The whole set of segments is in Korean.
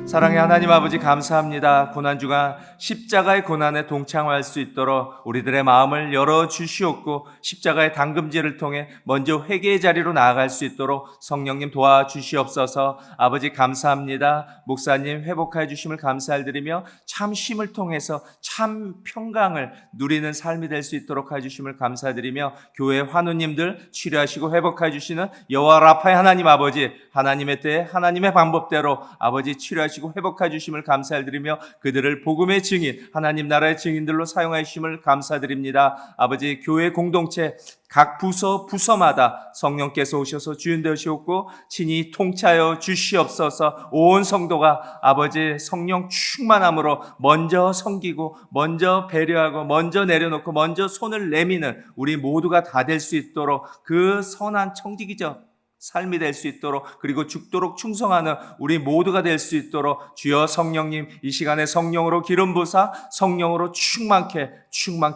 사랑의 하나님 아버지, 감사합니다. 고난주간 십자가의 고난에 동참할 수 있도록 우리들의 마음을 열어주시옵고, 십자가의 당금질을 통해 먼저 회개의 자리로 나아갈 수 있도록 성령님 도와주시옵소서. 아버지, 감사합니다. 목사님 회복해 주심을 감사드리며 참 쉼을 통해서 참 평강을 누리는 삶이 될 수 있도록 해주심을 감사드리며, 교회 환우님들 치료하시고 회복해 주시는 여호와 라파의 하나님 아버지, 하나님의 때에 하나님의 방법대로 아버지 치료하시고 회복해 주심을 감사드리며, 그들을 복음의 증인, 하나님 나라의 증인들로 사용하여 주심을 감사드립니다. 아버지, 교회 공동체 각 부서마다 성령께서 오셔서 주인 되시옵고 친히 통치하여 주시옵소서. 온 성도가 아버지 성령 충만함으로 먼저 섬기고 먼저 배려하고 먼저 내려놓고 먼저 손을 내미는 우리 모두가 다 될 수 있도록, 그 선한 청지기적 삶이 될 수 있도록, 그리고 죽도록 충성하는 우리 모두가 될 수 있도록 주여 성령님, 이 시간에 성령으로 기름 부사 성령으로 충만케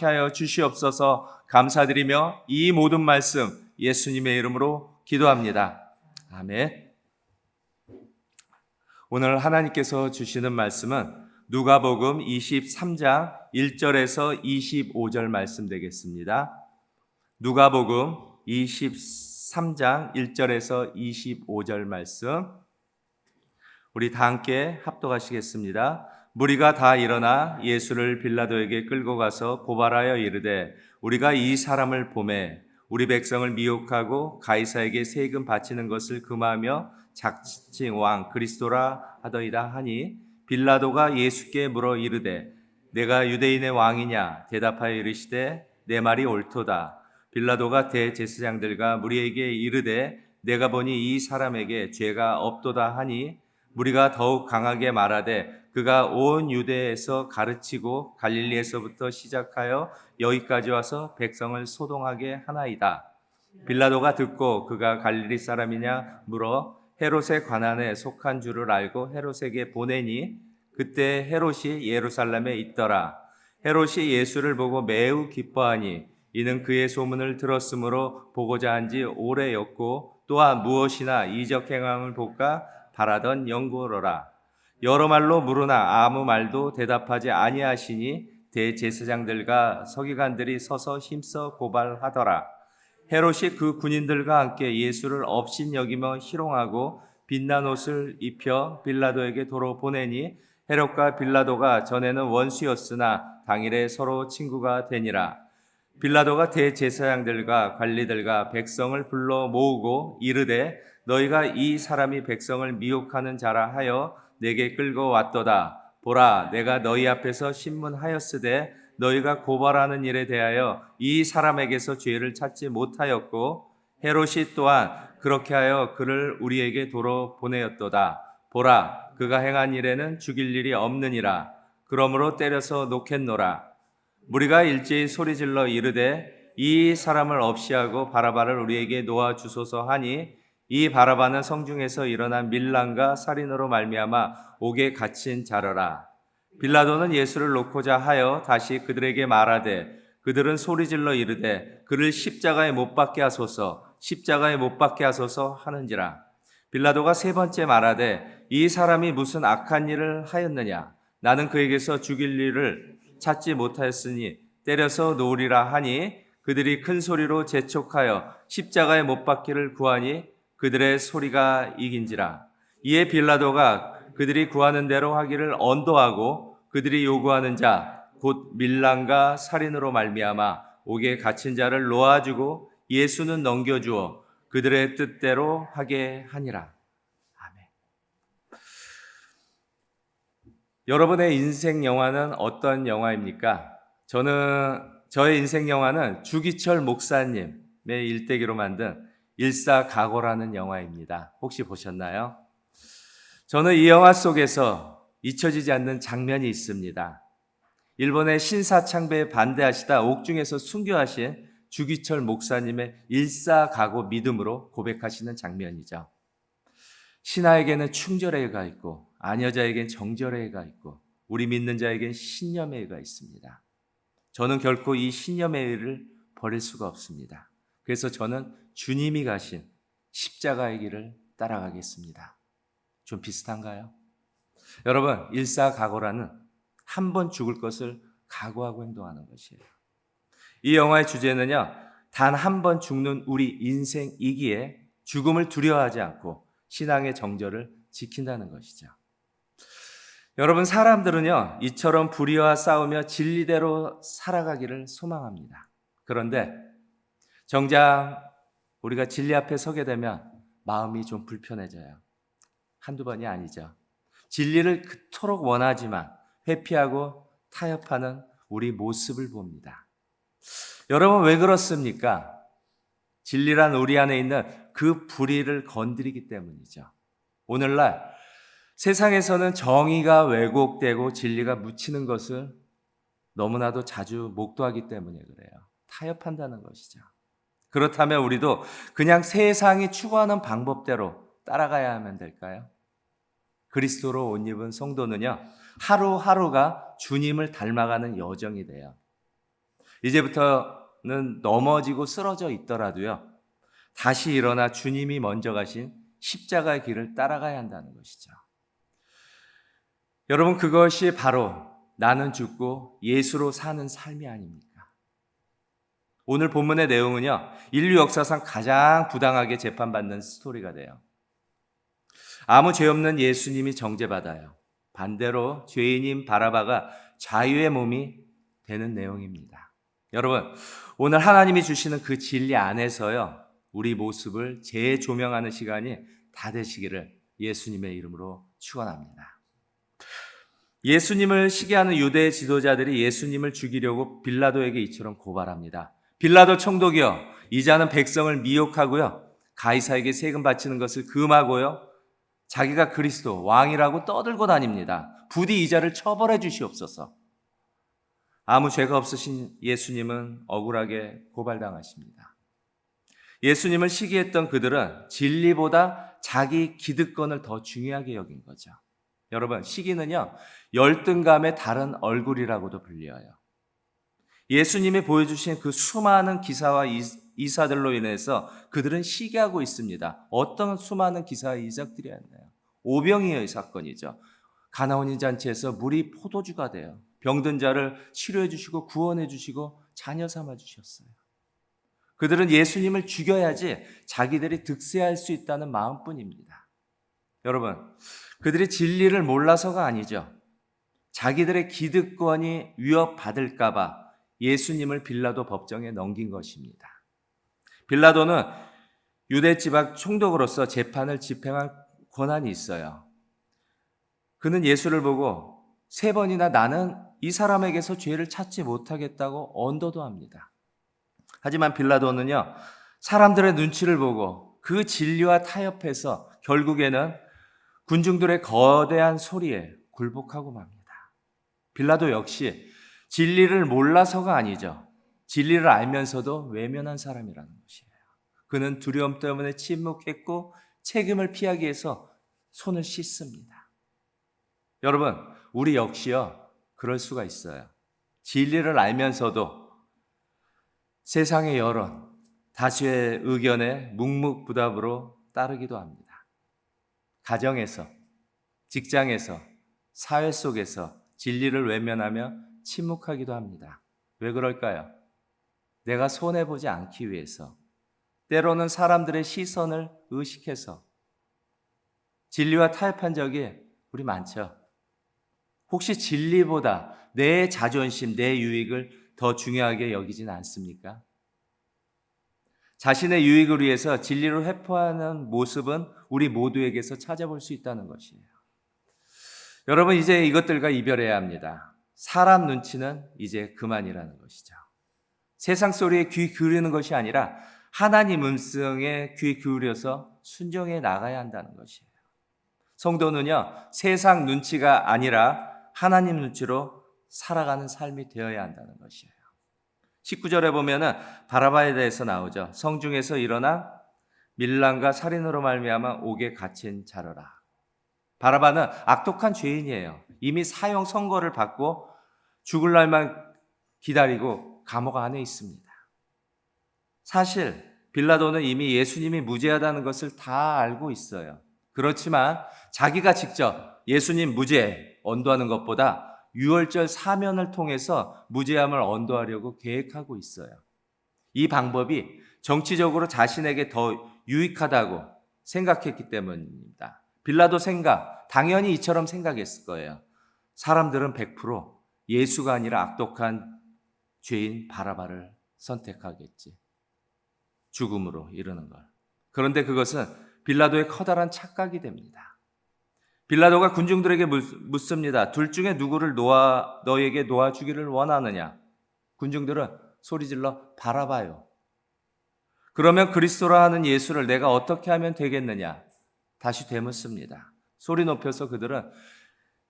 하여 주시옵소서. 감사드리며 이 모든 말씀 예수님의 이름으로 기도합니다. 아멘. 오늘 하나님께서 주시는 말씀은 누가복음 23장 1절에서 25절 말씀 되겠습니다. 누가복음 23장 1절에서 25절 말씀, 우리 다 함께 합독하시겠습니다. 무리가 다 일어나 예수를 빌라도에게 끌고 가서 고발하여 이르되, 우리가 이 사람을 보매 우리 백성을 미혹하고 가이사에게 세금 바치는 것을 금하며 자칭 왕 그리스도라 하더이다 하니, 빌라도가 예수께 물어 이르되, 내가 유대인의 왕이냐? 대답하여 이르시되, 내 말이 옳도다. 빌라도가 대제사장들과 무리에게 이르되, 내가 보니 이 사람에게 죄가 없도다 하니, 무리가 더욱 강하게 말하되, 그가 온 유대에서 가르치고 갈릴리에서부터 시작하여 여기까지 와서 백성을 소동하게 하나이다. 빌라도가 듣고 그가 갈릴리 사람이냐 물어 헤롯의 관한에 속한 줄을 알고 헤롯에게 보내니, 그때 헤롯이 예루살렘에 있더라. 헤롯이 예수를 보고 매우 기뻐하니, 이는 그의 소문을 들었으므로 보고자 한지 오래였고, 또한 무엇이나 이적 행함을 볼까 바라던 연고로라. 여러 말로 물으나 아무 말도 대답하지 아니하시니, 대제사장들과 서기관들이 서서 힘써 고발하더라. 헤롯이 그 군인들과 함께 예수를 업신여기며 희롱하고 빛난 옷을 입혀 빌라도에게 도로 보내니, 헤롯과 빌라도가 전에는 원수였으나 당일에 서로 친구가 되니라. 빌라도가 대제사장들과 관리들과 백성을 불러 모으고 이르되, 너희가 이 사람이 백성을 미혹하는 자라 하여 내게 끌고 왔도다. 보라, 내가 너희 앞에서 신문하였으되 너희가 고발하는 일에 대하여 이 사람에게서 죄를 찾지 못하였고, 헤롯이 또한 그렇게 하여 그를 우리에게 도로 보내었도다. 보라, 그가 행한 일에는 죽일 일이 없느니라. 그러므로 때려서 놓겠노라. 무리가 일제히 소리질러 이르되, 이 사람을 없이하고 바라바를 우리에게 놓아 주소서 하니, 이 바라바는 성중에서 일어난 밀란과 살인으로 말미암아 옥에 갇힌 자러라. 빌라도는 예수를 놓고자 하여 다시 그들에게 말하되, 그들은 소리질러 이르되, 그를 십자가에 못 박게 하소서, 십자가에 못 박게 하소서 하는지라. 빌라도가 세 번째 말하되, 이 사람이 무슨 악한 일을 하였느냐? 나는 그에게서 죽일 일을 찾지 못하였으니 때려서 놓으리라 하니, 그들이 큰 소리로 재촉하여 십자가에 못 박기를 구하니 그들의 소리가 이긴지라. 이에 빌라도가 그들이 구하는 대로 하기를 언도하고, 그들이 요구하는 자 곧 밀란과 살인으로 말미암아 옥에 갇힌 자를 놓아주고 예수는 넘겨주어 그들의 뜻대로 하게 하니라. 아멘. 여러분의 인생 영화는 어떤 영화입니까? 저의 인생 영화는 주기철 목사님의 일대기로 만든 일사각오라는 영화입니다. 혹시 보셨나요? 저는 이 영화 속에서 잊혀지지 않는 장면이 있습니다. 일본의 신사창배에 반대하시다 옥중에서 순교하신 주기철 목사님의 일사각오 믿음으로 고백하시는 장면이죠. 신하에게는 충절의 해가 있고 아녀자에겐 정절의 해가 있고 우리 믿는 자에겐 신념의 해가 있습니다. 저는 결코 이 신념의 해를 버릴 수가 없습니다. 그래서 저는 주님이 가신 십자가의 길을 따라가겠습니다. 좀 비슷한가요? 여러분, 일사각오라는 한 번 죽을 것을 각오하고 행동하는 것이에요. 이 영화의 주제는요, 단 한 번 죽는 우리 인생이기에 죽음을 두려워하지 않고 신앙의 정절을 지킨다는 것이죠. 여러분, 사람들은요, 이처럼 불의와 싸우며 진리대로 살아가기를 소망합니다. 그런데 정작 우리가 진리 앞에 서게 되면 마음이 좀 불편해져요. 한두 번이 아니죠. 진리를 그토록 원하지만 회피하고 타협하는 우리 모습을 봅니다. 여러분, 왜 그렇습니까? 진리란 우리 안에 있는 그 불의를 건드리기 때문이죠. 오늘날 세상에서는 정의가 왜곡되고 진리가 묻히는 것을 너무나도 자주 목도하기 때문에 그래요. 타협한다는 것이죠. 그렇다면 우리도 그냥 세상이 추구하는 방법대로 따라가야 하면 될까요? 그리스도로 옷 입은 성도는요, 하루하루가 주님을 닮아가는 여정이 돼요. 이제부터는 넘어지고 쓰러져 있더라도요, 다시 일어나 주님이 먼저 가신 십자가의 길을 따라가야 한다는 것이죠. 여러분, 그것이 바로 나는 죽고 예수로 사는 삶이 아닙니까? 오늘 본문의 내용은요, 인류 역사상 가장 부당하게 재판받는 스토리가 돼요. 아무 죄 없는 예수님이 정죄받아요. 반대로 죄인인 바라바가 자유의 몸이 되는 내용입니다. 여러분, 오늘 하나님이 주시는 그 진리 안에서요, 우리 모습을 재조명하는 시간이 다 되시기를 예수님의 이름으로 축원합니다. 예수님을 시기하는 유대 지도자들이 예수님을 죽이려고 빌라도에게 이처럼 고발합니다. 빌라도 총독이여, 이자는 백성을 미혹하고요, 가이사에게 세금 바치는 것을 금하고요, 자기가 그리스도 왕이라고 떠들고 다닙니다. 부디 이자를 처벌해 주시옵소서. 아무 죄가 없으신 예수님은 억울하게 고발당하십니다. 예수님을 시기했던 그들은 진리보다 자기 기득권을 더 중요하게 여긴 거죠. 여러분, 시기는요, 열등감의 다른 얼굴이라고도 불려요. 예수님이 보여주신 그 수많은 기사와 이사들로 인해서 그들은 시기하고 있습니다. 어떤 수많은 기사와 이적들이었나요? 오병이어의 사건이죠. 가나온인 잔치에서 물이 포도주가 돼요. 병든 자를 치료해 주시고 구원해 주시고 자녀 삼아 주셨어요. 그들은 예수님을 죽여야지 자기들이 득세할 수 있다는 마음뿐입니다. 여러분, 그들이 진리를 몰라서가 아니죠. 자기들의 기득권이 위협받을까 봐 예수님을 빌라도 법정에 넘긴 것입니다. 빌라도는 유대 지방 총독으로서 재판을 집행할 권한이 있어요. 그는 예수를 보고 3번이나 나는 이 사람에게서 죄를 찾지 못하겠다고 언도도 합니다. 하지만 빌라도는요, 사람들의 눈치를 보고 그 진리와 타협해서 결국에는 군중들의 거대한 소리에 굴복하고 맙니다. 빌라도 역시 진리를 몰라서가 아니죠. 진리를 알면서도 외면한 사람이라는 것이에요. 그는 두려움 때문에 침묵했고 책임을 피하기 위해서 손을 씻습니다. 여러분, 우리 역시요, 그럴 수가 있어요. 진리를 알면서도 세상의 여론, 다수의 의견에 묵묵부답으로 따르기도 합니다. 가정에서, 직장에서, 사회 속에서 진리를 외면하며 침묵하기도 합니다. 왜 그럴까요? 내가 손해보지 않기 위해서, 때로는 사람들의 시선을 의식해서 진리와 타협한 적이 우리 많죠. 혹시 진리보다 내 자존심, 내 유익을 더 중요하게 여기진 않습니까? 자신의 유익을 위해서 진리를 회포하는 모습은 우리 모두에게서 찾아볼 수 있다는 것이에요. 여러분, 이제 이것들과 이별해야 합니다. 사람 눈치는 이제 그만이라는 것이죠. 세상 소리에 귀 기울이는 것이 아니라 하나님 음성에 귀 기울여서 순종해 나가야 한다는 것이에요. 성도는요, 세상 눈치가 아니라 하나님 눈치로 살아가는 삶이 되어야 한다는 것이에요. 19절에 보면은 바라바에 대해서 나오죠. 성중에서 일어난 밀란과 살인으로 말미암아 옥에 갇힌 자로라. 바라바는 악독한 죄인이에요. 이미 사형 선고를 받고 죽을 날만 기다리고 감옥 안에 있습니다. 사실 빌라도는 이미 예수님이 무죄하다는 것을 다 알고 있어요. 그렇지만 자기가 직접 예수님 무죄 언도하는 것보다 유월절 사면을 통해서 무죄함을 언도하려고 계획하고 있어요. 이 방법이 정치적으로 자신에게 더 유익하다고 생각했기 때문입니다. 빌라도 생각, 당연히 이처럼 생각했을 거예요. 사람들은 100% 예수가 아니라 악독한 죄인 바라바를 선택하겠지. 죽음으로 이르는 걸. 그런데 그것은 빌라도의 커다란 착각이 됩니다. 빌라도가 군중들에게 묻습니다. 둘 중에 누구를 너에게 놓아주기를 원하느냐? 군중들은 소리질러 바라바요. 그러면 그리스도라 하는 예수를 내가 어떻게 하면 되겠느냐? 다시 되묻습니다. 소리 높여서 그들은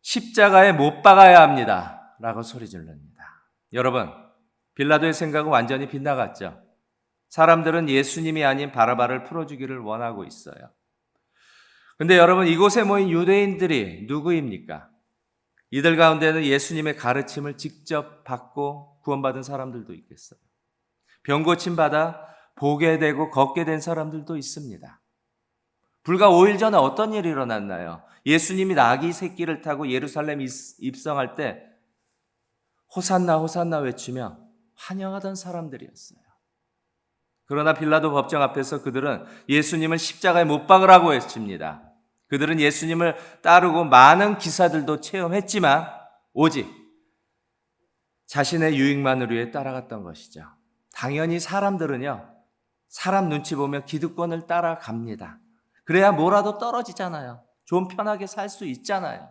십자가에 못 박아야 합니다. 라고 소리 질릅니다. 여러분, 빌라도의 생각은 완전히 빗나갔죠. 사람들은 예수님이 아닌 바라바를 풀어주기를 원하고 있어요. 근데 여러분, 이곳에 모인 유대인들이 누구입니까? 이들 가운데는 예수님의 가르침을 직접 받고 구원받은 사람들도 있겠어요. 병 고침 받아 보게 되고 걷게 된 사람들도 있습니다. 불과 5일 전에 어떤 일이 일어났나요? 예수님이 나귀 새끼를 타고 예루살렘 입성할 때 호산나 호산나 외치며 환영하던 사람들이었어요. 그러나 빌라도 법정 앞에서 그들은 예수님을 십자가에 못 박으라고 외칩니다. 그들은 예수님을 따르고 많은 기사들도 체험했지만 오직 자신의 유익만을 위해 따라갔던 것이죠. 당연히 사람들은요, 사람 눈치 보며 기득권을 따라갑니다. 그래야 뭐라도 떨어지잖아요. 좀 편하게 살 수 있잖아요.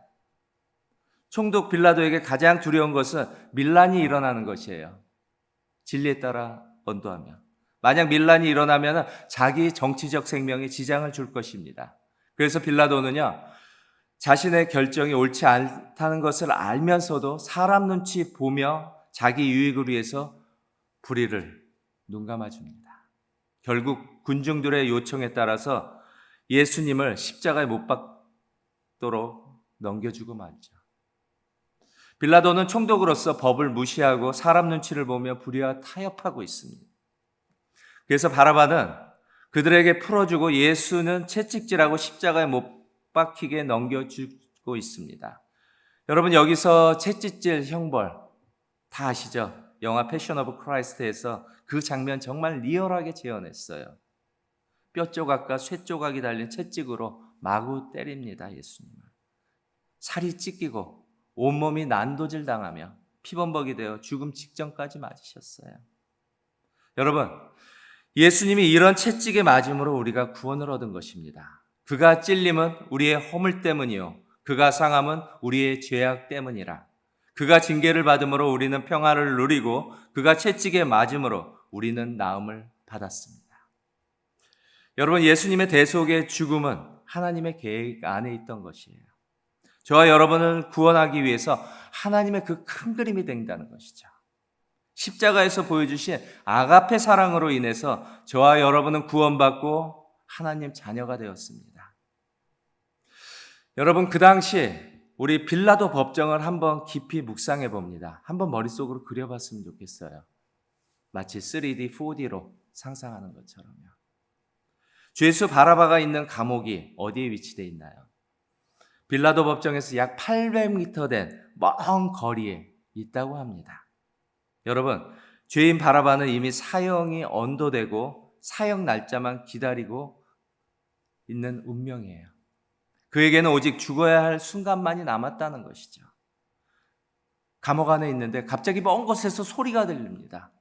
총독 빌라도에게 가장 두려운 것은 밀란이 일어나는 것이에요. 진리에 따라 언도하면. 만약 밀란이 일어나면 자기 정치적 생명에 지장을 줄 것입니다. 그래서 빌라도는요, 자신의 결정이 옳지 않다는 것을 알면서도 사람 눈치 보며 자기 유익을 위해서 불의를 눈감아줍니다. 결국 군중들의 요청에 따라서 예수님을 십자가에 못 박도록 넘겨주고 말죠. 빌라도는 총독으로서 법을 무시하고 사람 눈치를 보며 불의와 타협하고 있습니다. 그래서 바라바는 그들에게 풀어주고 예수는 채찍질하고 십자가에 못 박히게 넘겨주고 있습니다. 여러분, 여기서 채찍질 형벌 다 아시죠? 영화 패션 오브 크라이스트에서 그 장면 정말 리얼하게 재현했어요. 뼈 조각과 쇠 조각이 달린 채찍으로 마구 때립니다. 예수님을. 살이 찢기고 온몸이 난도질 당하며 피범벅이 되어 죽음 직전까지 맞으셨어요. 여러분, 예수님이 이런 채찍에 맞음으로 우리가 구원을 얻은 것입니다. 그가 찔림은 우리의 허물 때문이요, 그가 상함은 우리의 죄악 때문이라. 그가 징계를 받음으로 우리는 평화를 누리고 그가 채찍에 맞음으로 우리는 나음을 받았습니다. 여러분, 예수님의 대속의 죽음은 하나님의 계획 안에 있던 것이에요. 저와 여러분을 구원하기 위해서 하나님의 그 큰 그림이 된다는 것이죠. 십자가에서 보여주신 아가페 사랑으로 인해서 저와 여러분은 구원받고 하나님 자녀가 되었습니다. 여러분, 그 당시 우리 빌라도 법정을 한번 깊이 묵상해 봅니다. 한번 머릿속으로 그려봤으면 좋겠어요. 마치 3D, 4D로 상상하는 것처럼요. 죄수 바라바가 있는 감옥이 어디에 위치되어 있나요? 빌라도 법정에서 약 800m 된 먼 거리에 있다고 합니다. 여러분, 죄인 바라바는 이미 사형이 언도되고 사형 날짜만 기다리고 있는 운명이에요. 그에게는 오직 죽어야 할 순간만이 남았다는 것이죠. 감옥 안에 있는데 갑자기 먼 곳에서 소리가 들립니다.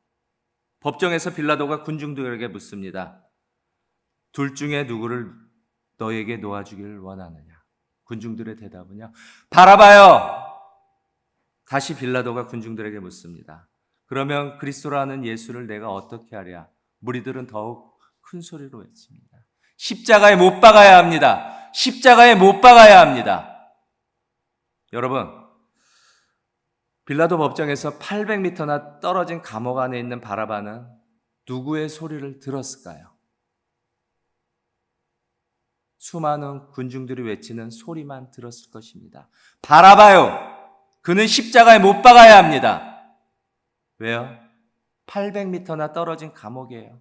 법정에서 빌라도가 군중들에게 묻습니다. 둘 중에 누구를 너에게 놓아주기를 원하느냐? 군중들의 대답은요, 바라바요! 다시 빌라도가 군중들에게 묻습니다. 그러면 그리스도라는 예수를 내가 어떻게 하랴? 무리들은 더욱 큰 소리로 외칩니다. 십자가에 못 박아야 합니다. 십자가에 못 박아야 합니다. 여러분, 빌라도 법정에서 800m나 떨어진 감옥 안에 있는 바라바는 누구의 소리를 들었을까요? 수많은 군중들이 외치는 소리만 들었을 것입니다. 바라바요! 그는 십자가에 못 박아야 합니다. 왜요? 800m나 떨어진 감옥이에요.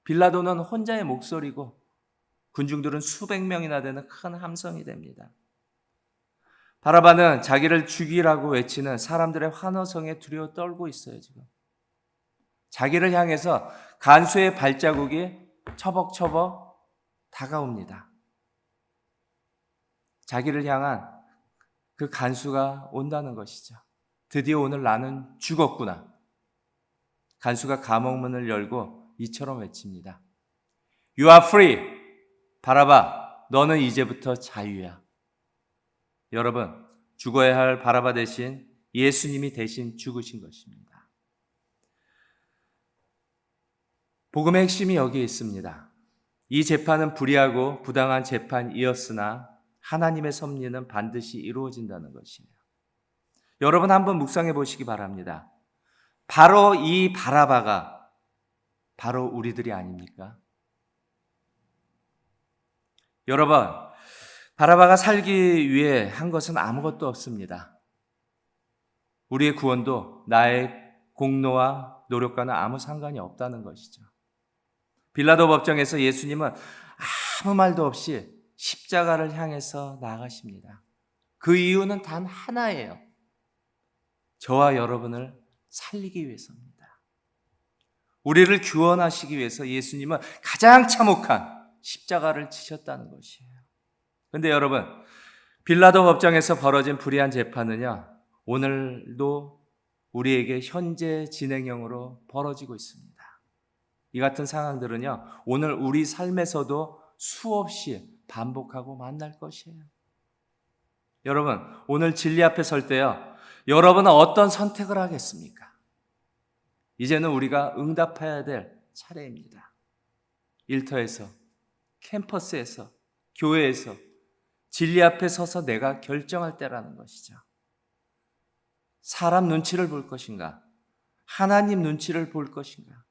빌라도는 혼자의 목소리고 군중들은 수백 명이나 되는 큰 함성이 됩니다. 바라바는 자기를 죽이라고 외치는 사람들의 환호성에 두려워 떨고 있어요, 지금. 자기를 향해서 간수의 발자국이 처벅처벅 다가옵니다. 자기를 향한 그 간수가 온다는 것이죠. 드디어 오늘 나는 죽었구나. 간수가 감옥문을 열고 이처럼 외칩니다. You are free. 바라바, 너는 이제부터 자유야. 여러분, 죽어야 할 바라바 대신 예수님이 대신 죽으신 것입니다. 복음의 핵심이 여기에 있습니다. 이 재판은 불의하고 부당한 재판이었으나 하나님의 섭리는 반드시 이루어진다는 것이에요. 여러분 한번 묵상해 보시기 바랍니다. 바로 이 바라바가 바로 우리들이 아닙니까? 여러분, 바라바가 살기 위해 한 것은 아무것도 없습니다. 우리의 구원도 나의 공로와 노력과는 아무 상관이 없다는 것이죠. 빌라도 법정에서 예수님은 아무 말도 없이 십자가를 향해서 나아가십니다. 그 이유는 단 하나예요. 저와 여러분을 살리기 위해서입니다. 우리를 구원하시기 위해서 예수님은 가장 참혹한 십자가를 지셨다는 것이에요. 그런데 여러분, 빌라도 법정에서 벌어진 불의한 재판은요, 오늘도 우리에게 현재 진행형으로 벌어지고 있습니다. 이 같은 상황들은요, 오늘 우리 삶에서도 수없이 반복하고 만날 것이에요. 여러분, 오늘 진리 앞에 설 때요, 여러분은 어떤 선택을 하겠습니까? 이제는 우리가 응답해야 될 차례입니다. 일터에서, 캠퍼스에서, 교회에서 진리 앞에 서서 내가 결정할 때라는 것이죠. 사람 눈치를 볼 것인가? 하나님 눈치를 볼 것인가?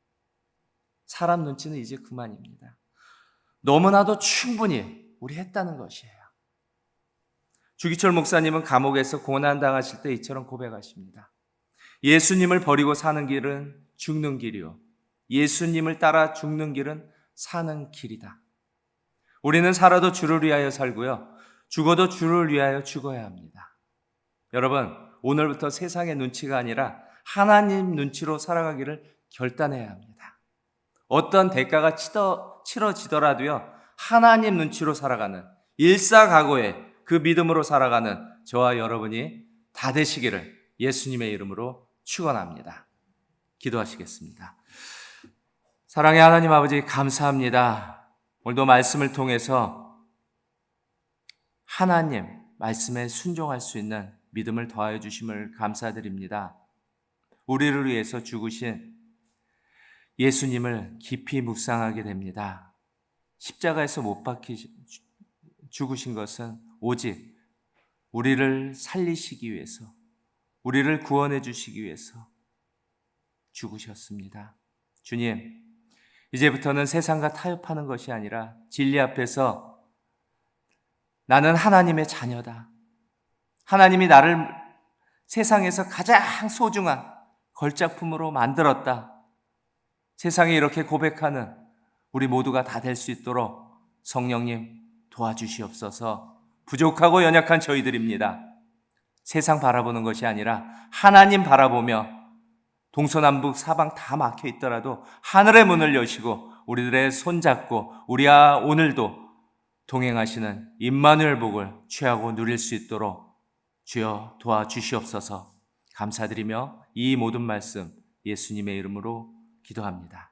사람 눈치는 이제 그만입니다. 너무나도 충분히 우리 했다는 것이에요. 주기철 목사님은 감옥에서 고난당하실 때 이처럼 고백하십니다. 예수님을 버리고 사는 길은 죽는 길이요, 예수님을 따라 죽는 길은 사는 길이다. 우리는 살아도 주를 위하여 살고요, 죽어도 주를 위하여 죽어야 합니다. 여러분, 오늘부터 세상의 눈치가 아니라 하나님 눈치로 살아가기를 결단해야 합니다. 어떤 대가가 치러지더라도요, 하나님 눈치로 살아가는, 일사각오의 그 믿음으로 살아가는 저와 여러분이 다 되시기를 예수님의 이름으로 축원합니다. 기도하시겠습니다. 사랑의 하나님 아버지, 감사합니다. 오늘도 말씀을 통해서 하나님 말씀에 순종할 수 있는 믿음을 더하여 주심을 감사드립니다. 우리를 위해서 죽으신 예수님을 깊이 묵상하게 됩니다. 십자가에서 못 박혀 죽으신 것은 오직 우리를 살리시기 위해서, 우리를 구원해 주시기 위해서 죽으셨습니다. 주님, 이제부터는 세상과 타협하는 것이 아니라 진리 앞에서 나는 하나님의 자녀다, 하나님이 나를 세상에서 가장 소중한 걸작품으로 만들었다, 세상에 이렇게 고백하는 우리 모두가 다 될 수 있도록 성령님 도와주시옵소서. 부족하고 연약한 저희들입니다. 세상 바라보는 것이 아니라 하나님 바라보며 동서남북 사방 다 막혀 있더라도 하늘의 문을 여시고 우리들의 손잡고 우리와 오늘도 동행하시는 임마누엘 복을 취하고 누릴 수 있도록 주여 도와주시옵소서. 감사드리며 이 모든 말씀 예수님의 이름으로 기도합니다.